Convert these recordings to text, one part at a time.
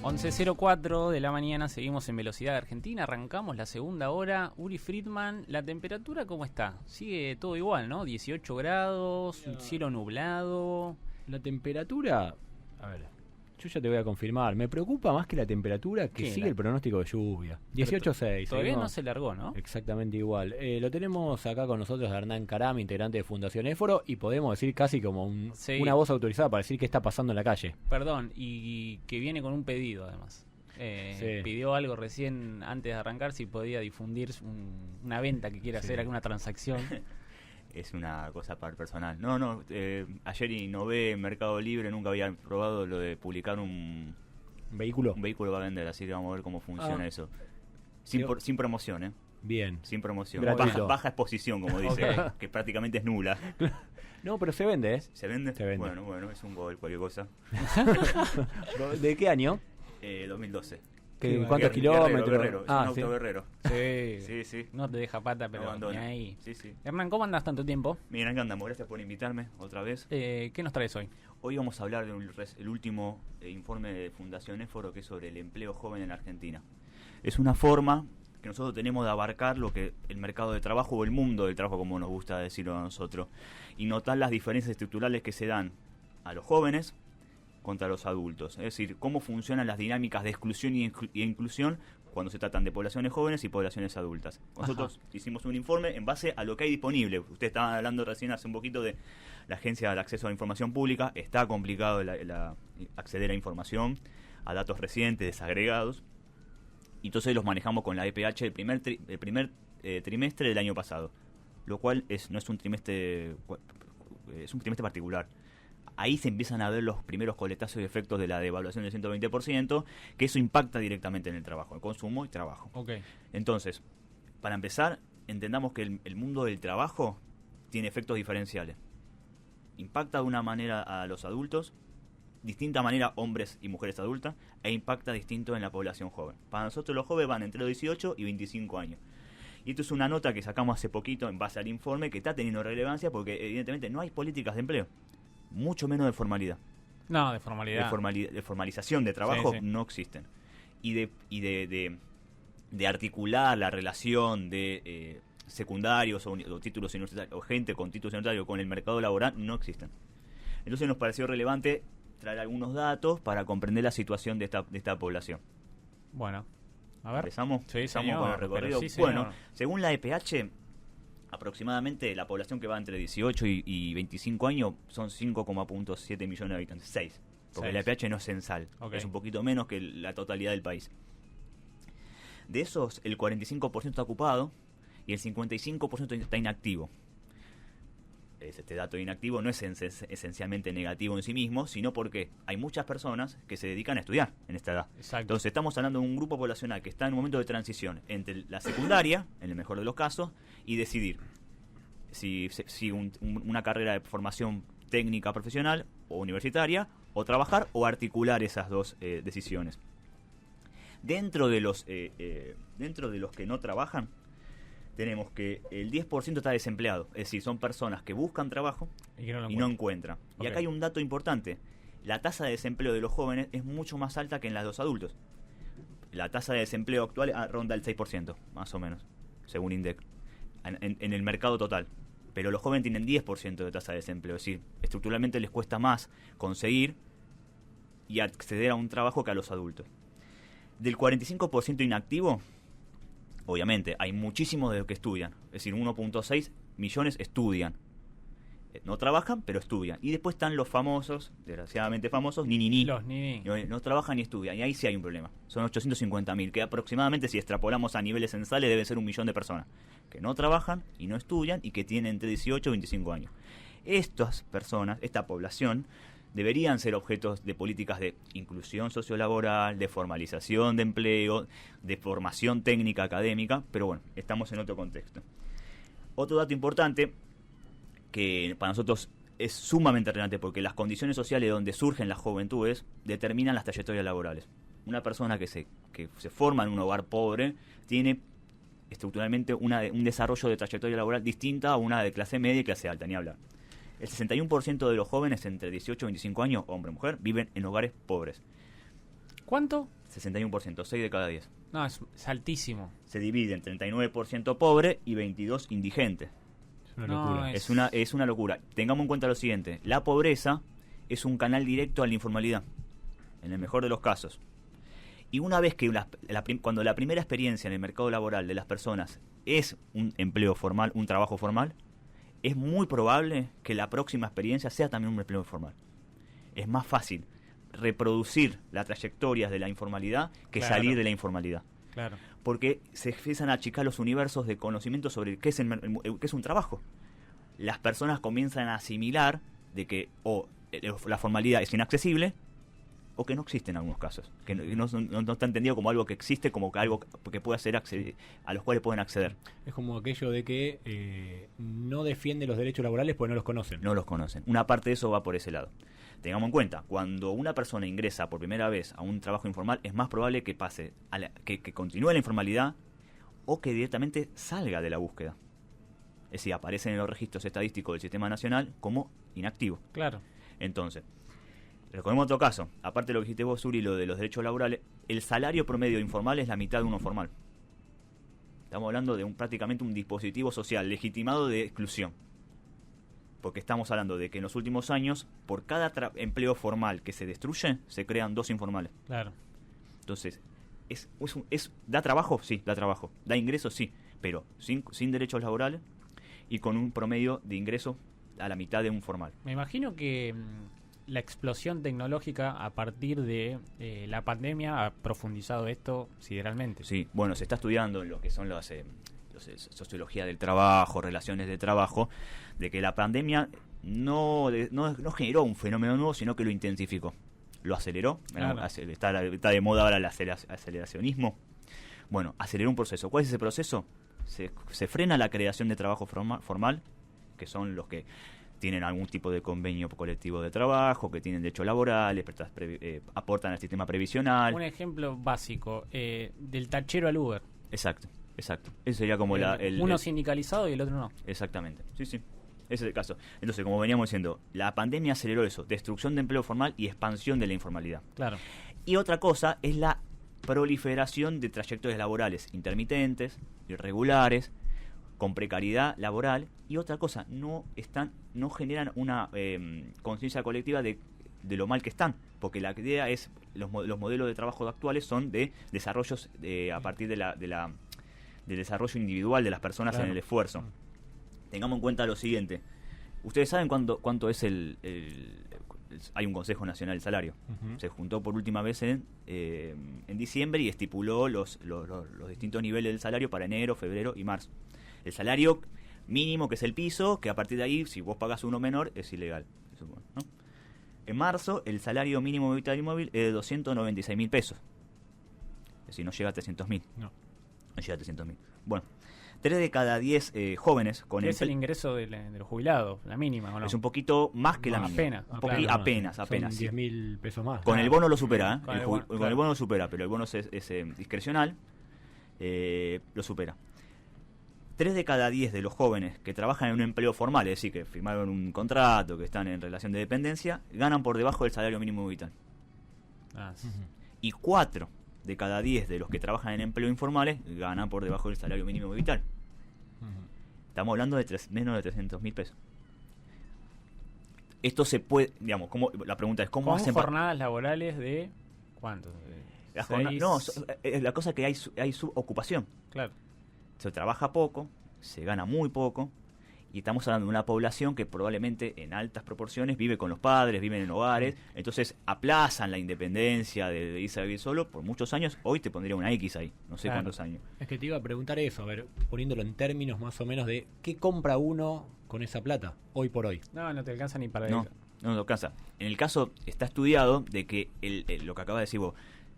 11:04 de la mañana, seguimos en Velocidad Argentina, arrancamos la segunda hora. Uri Friedman, ¿la temperatura cómo está? Sigue todo igual, ¿no? 18 grados, cielo nublado. La temperatura, a ver, yo ya te voy a confirmar, me preocupa más que la temperatura que sigue el pronóstico de lluvia. 18.6. Todavía no se largó, ¿no? Exactamente igual. Lo tenemos acá con nosotros a Hernán Caram, integrante de Fundación Éforo, y podemos decir casi como una voz autorizada para decir qué está pasando en la calle. Perdón, y que viene con un pedido además. Pidió algo recién antes de arrancar, si podía difundir una venta que quiere hacer, alguna transacción. Es una cosa para el personal. Ayer innové en Mercado Libre, nunca había probado lo de publicar un vehículo. Un vehículo para vender, así que vamos a ver cómo funciona eso. Sin promoción, ¿eh? Bien. Sin promoción. Baja exposición, como dice, que prácticamente es nula. No, pero se vende, ¿eh? ¿Se vende? Se vende. Bueno, es un gol, cualquier cosa. ¿De qué año? 2012. ¿Cuántos kilómetros? Guerrero. Es un auto guerrero. Sí. No te deja pata, pero ni ahí. Sí. Hernán, ¿cómo andas tanto tiempo? Miren, acá andamos. Gracias por invitarme otra vez. ¿Qué nos traes hoy? Hoy vamos a hablar del último informe de Fundación Éforo, que es sobre el empleo joven en Argentina. Es una forma que nosotros tenemos de abarcar lo que el mercado de trabajo o el mundo del trabajo, como nos gusta decirlo a nosotros, y notar las diferencias estructurales que se dan a los jóvenes contra los adultos, es decir, cómo funcionan las dinámicas de exclusión y inclusión cuando se tratan de poblaciones jóvenes y poblaciones adultas. Nosotros hicimos un informe en base a lo que hay disponible. Ustedes estaban hablando recién hace un poquito de la Agencia de Acceso a la Información Pública. Está complicado acceder a información, a datos recientes, desagregados, y entonces los manejamos con la EPH el primer trimestre del año pasado, lo cual no es un trimestre, es un trimestre particular. Ahí se empiezan a ver los primeros coletazos y efectos de la devaluación del 120%, que eso impacta directamente en el trabajo, el consumo y trabajo. Entonces, para empezar, entendamos que el mundo del trabajo tiene efectos diferenciales. Impacta de una manera a los adultos, distinta manera hombres y mujeres adultas, e impacta distinto en la población joven. Para nosotros los jóvenes van entre los 18 y 25 años. Y esto es una nota que sacamos hace poquito en base al informe, que está teniendo relevancia porque evidentemente no hay políticas de empleo. Mucho menos de formalidad. No, de formalidad. De formalización de trabajo no existen. Y de articular la relación de secundarios o títulos universitarios o gente con títulos universitarios con el mercado laboral no existen. Entonces nos pareció relevante traer algunos datos para comprender la situación de esta población. Bueno, a ver. ¿Empezamos? Empezamos con el recorrido. Bueno, según la EPH, aproximadamente la población que va entre 18 y 25 años son 5,7 millones de habitantes. 6. Porque la EPH no es censal. Es un poquito menos que la totalidad del país. De esos, el 45% está ocupado y el 55% está inactivo. Este dato de inactivo no es esencialmente negativo en sí mismo, sino porque hay muchas personas que se dedican a estudiar en esta edad. Exacto. Entonces estamos hablando de un grupo poblacional que está en un momento de transición entre la secundaria, en el mejor de los casos, y decidir si una carrera de formación técnica profesional o universitaria, o trabajar o articular esas dos decisiones. Dentro de los que no trabajan, tenemos que el 10% está desempleado, es decir, son personas que buscan trabajo y no encuentran. Y acá hay un dato importante: la tasa de desempleo de los jóvenes es mucho más alta que en la de los adultos. La tasa de desempleo actual ronda el 6%, más o menos, según INDEC, en el mercado total. Pero los jóvenes tienen 10% de tasa de desempleo, es decir, estructuralmente les cuesta más conseguir y acceder a un trabajo que a los adultos. Del 45% inactivo, obviamente, hay muchísimos de los que estudian. Es decir, 1.6 millones estudian. No trabajan, pero estudian. Y después están los famosos, desgraciadamente famosos, Los ni. No trabajan ni estudian. Y ahí sí hay un problema. Son 850.000, que aproximadamente, si extrapolamos a niveles censales, debe ser 1 millón de personas que no trabajan y no estudian y que tienen entre 18 y 25 años. Estas personas, esta población, deberían ser objetos de políticas de inclusión sociolaboral, de formalización de empleo, de formación técnica académica, pero bueno, estamos en otro contexto. Otro dato importante que para nosotros es sumamente relevante, porque las condiciones sociales donde surgen las juventudes determinan las trayectorias laborales. Una persona que se forma en un hogar pobre tiene estructuralmente un desarrollo de trayectoria laboral distinta a una de clase media y clase alta, ni hablar. El 61% de los jóvenes entre 18 y 25 años, hombre o mujer, viven en hogares pobres. ¿Cuánto? 61%, 6 de cada 10. No, es altísimo. Se divide en 39% pobre y 22 indigente. Es una locura. Es una locura. Tengamos en cuenta lo siguiente, la pobreza es un canal directo a la informalidad, en el mejor de los casos. Y una vez que cuando la primera experiencia en el mercado laboral de las personas es un empleo formal, un trabajo formal, es muy probable que la próxima experiencia sea también un empleo formal. Es más fácil reproducir las trayectorias de la informalidad que salir de la informalidad. Claro. Porque se empiezan a achicar los universos de conocimiento sobre qué es un trabajo. Las personas comienzan a asimilar de que la formalidad es inaccesible o que no existe en algunos casos, que no está entendido como algo que existe, como que algo que puede ser a los cuales pueden acceder. Es como aquello de que no defiende los derechos laborales porque no los conocen. No los conocen. Una parte de eso va por ese lado. Tengamos en cuenta, cuando una persona ingresa por primera vez a un trabajo informal, es más probable que pase que continúe la informalidad o que directamente salga de la búsqueda. Es decir, aparece en los registros estadísticos del Sistema Nacional como inactivo. Claro. Entonces, recordemos otro caso. Aparte de lo que dijiste vos, Uri, lo de los derechos laborales, el salario promedio informal es la mitad de uno formal. Estamos hablando de prácticamente un dispositivo social legitimado de exclusión. Porque estamos hablando de que en los últimos años, por cada empleo formal que se destruye, se crean 2 informales. Claro. Entonces, ¿da trabajo? Sí, da trabajo. ¿Da ingresos? Sí, pero sin derechos laborales y con un promedio de ingresos a la mitad de un formal. Me imagino que la explosión tecnológica a partir de la pandemia ha profundizado esto sideralmente. Sí, bueno, se está estudiando en lo que son las sociología del trabajo, relaciones de trabajo, de que la pandemia no generó un fenómeno nuevo, sino que lo intensificó, lo aceleró. Claro. Está de moda ahora el aceleracionismo. Bueno, aceleró un proceso. ¿Cuál es ese proceso? Se frena la creación de trabajo formal, que son los que tienen algún tipo de convenio colectivo de trabajo, que tienen derechos laborales, aportan al sistema previsional. Un ejemplo básico, del tachero al Uber. Exacto. Ese sería como uno sindicalizado y el otro no. Exactamente, sí. Ese es el caso. Entonces, como veníamos diciendo, la pandemia aceleró eso, destrucción de empleo formal y expansión de la informalidad. Claro. Y otra cosa es la proliferación de trayectorias laborales intermitentes, irregulares, con precariedad laboral. Y otra cosa, no generan una conciencia colectiva de lo mal que están, porque la idea es, los modelos de trabajo actuales son de desarrollos a partir del desarrollo individual de las personas. Claro. En el esfuerzo. Tengamos en cuenta lo siguiente. Ustedes saben cuánto es hay un Consejo Nacional del Salario. Uh-huh. Se juntó por última vez en diciembre y estipuló los distintos niveles del salario para enero, febrero y marzo. El salario mínimo, que es el piso, que a partir de ahí, si vos pagás uno menor, es ilegal. Eso, ¿no? En marzo, el salario mínimo vital y móvil es de 296.000 pesos. Es decir, no llega a 300.000. No llega a 300.000. Bueno, 3 de cada 10 jóvenes con es el ingreso de los jubilados, la mínima, ¿o no? Es un poquito más que la mínima. Apenas. Son 10.000 pesos más. Con el bono lo supera, ¿eh? Con el bono lo supera, pero el bono es discrecional, lo supera. 3 de cada 10 de los jóvenes que trabajan en un empleo formal, es decir, que firmaron un contrato, que están en relación de dependencia, ganan por debajo del salario mínimo vital. Sí. Y 4 de cada 10 de los que trabajan en empleo informales ganan por debajo del salario mínimo vital. Estamos hablando de menos de 300.000 pesos. Esto se puede, digamos, la pregunta es ¿cómo hacen jornadas laborales de cuánto? La cosa es que hay subocupación. Claro. Se trabaja poco, se gana muy poco, y estamos hablando de una población que probablemente en altas proporciones vive con los padres, viven en hogares, entonces aplazan la independencia de irse a vivir solo por muchos años. Hoy te pondría una X ahí, no sé cuántos años. Es que te iba a preguntar eso, a ver, poniéndolo en términos más o menos de ¿qué compra uno con esa plata hoy por hoy? No te alcanza ni para eso. No te alcanza. En el caso, está estudiado de que lo que acabas de decir vos,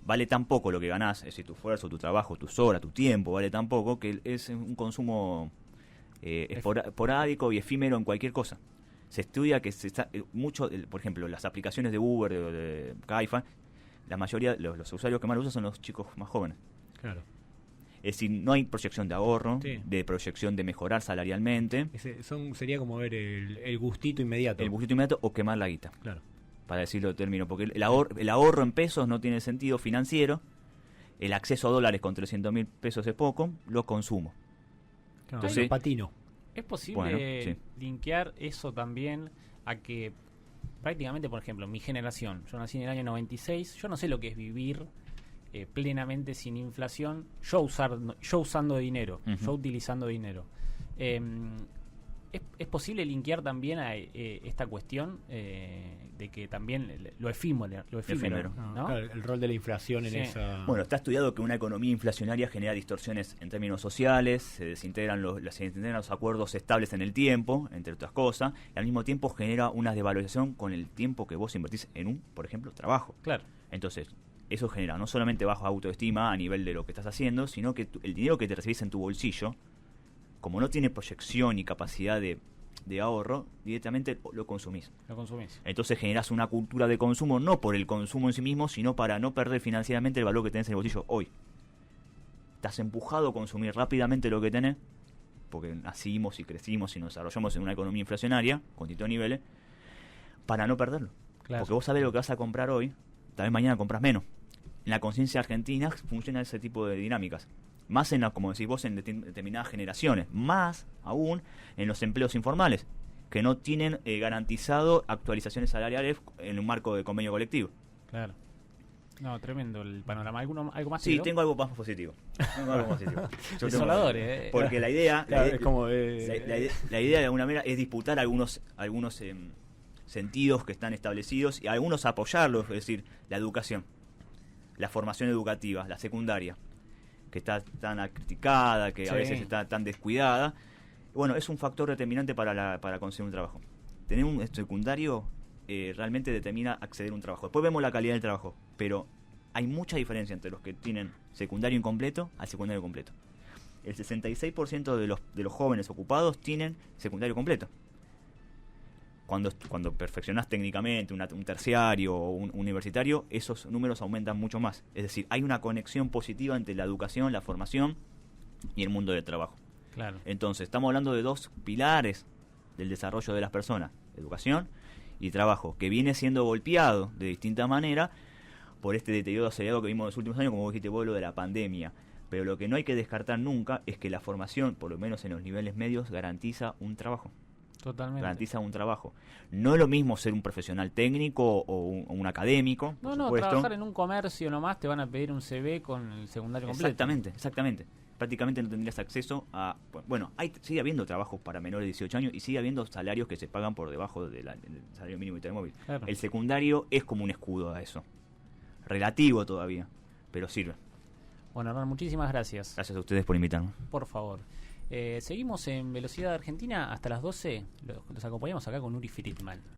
vale tan poco lo que ganás, es decir, tu esfuerzo, tu trabajo, tus horas, tu tiempo, vale tan poco que es un consumo esporádico y efímero en cualquier cosa. Se estudia que se está mucho, por ejemplo, las aplicaciones de Uber, de Caifa, la mayoría, los usuarios que más lo usan son los chicos más jóvenes. Claro. Es decir, no hay proyección de ahorro, de proyección de mejorar salarialmente. Sería como ver el gustito inmediato. El gustito inmediato o quemar la guita. Claro. Para decirlo de término, porque el ahorro en pesos no tiene sentido financiero, el acceso a dólares con 300.000 pesos es poco, lo consumo. Claro, entonces, patino. ¿Es posible linkear eso también a que prácticamente, por ejemplo, mi generación, yo nací en el año 96, yo no sé lo que es vivir plenamente sin inflación, yo usando dinero, yo utilizando dinero. ¿Es posible linkear también a esta cuestión de que también lo efímero, ¿no? Claro, el rol de la inflación en esa... Bueno, está estudiado que una economía inflacionaria genera distorsiones en términos sociales, se desintegran los acuerdos estables en el tiempo, entre otras cosas, y al mismo tiempo genera una devaluación con el tiempo que vos invertís en un, por ejemplo, trabajo. Claro. Entonces, eso genera no solamente baja autoestima a nivel de lo que estás haciendo, sino que el dinero que te recibís en tu bolsillo, como no tiene proyección y capacidad de ahorro, directamente lo consumís. Entonces generás una cultura de consumo, no por el consumo en sí mismo, sino para no perder financieramente el valor que tenés en el bolsillo hoy. Estás empujado a consumir rápidamente lo que tenés, porque nacimos y crecimos y nos desarrollamos en una economía inflacionaria, con distintos niveles, para no perderlo. Claro. Porque vos sabés lo que vas a comprar hoy, tal vez mañana compras menos. En la conciencia argentina funciona ese tipo de dinámicas. Más como decís vos, en determinadas generaciones, más aún en los empleos informales, que no tienen garantizado actualizaciones salariales en un marco de convenio colectivo. Claro. No, tremendo el panorama. ¿Algo más? Sí, tengo algo más positivo. Desolador, porque la idea, claro, es como la idea de alguna manera es disputar algunos sentidos que están establecidos y algunos apoyarlos, es decir, la educación, la formación educativa, la secundaria, que está tan criticada, que a veces está tan descuidada. Bueno, es un factor determinante para conseguir un trabajo. Tener un secundario realmente determina acceder a un trabajo. Después vemos la calidad del trabajo, pero hay mucha diferencia entre los que tienen secundario incompleto al secundario completo. El 66% de los jóvenes ocupados tienen secundario completo. Cuando perfeccionás técnicamente un terciario o un universitario, esos números aumentan mucho más. Es decir, hay una conexión positiva entre la educación, la formación y el mundo del trabajo. Claro. Entonces, estamos hablando de dos pilares del desarrollo de las personas, educación y trabajo, que viene siendo golpeado de distinta manera por este deterioro acelerado que vimos en los últimos años, como dijiste vos, lo de la pandemia. Pero lo que no hay que descartar nunca es que la formación, por lo menos en los niveles medios, garantiza un trabajo. Totalmente. Garantiza un trabajo. No es lo mismo ser un profesional técnico o un académico. No, trabajar en un comercio nomás te van a pedir un CV con el secundario completo. Exactamente. Prácticamente no tendrías acceso a... Bueno, sigue habiendo trabajos para menores de 18 años y sigue habiendo salarios que se pagan por debajo del salario mínimo intermóvil. Claro. El secundario es como un escudo a eso. Relativo todavía, pero sirve. Bueno, Hernán, muchísimas gracias. Gracias a ustedes por invitarme. Por favor. Seguimos en Velocidad Argentina hasta las 12. Los acompañamos acá con Uri Friedman.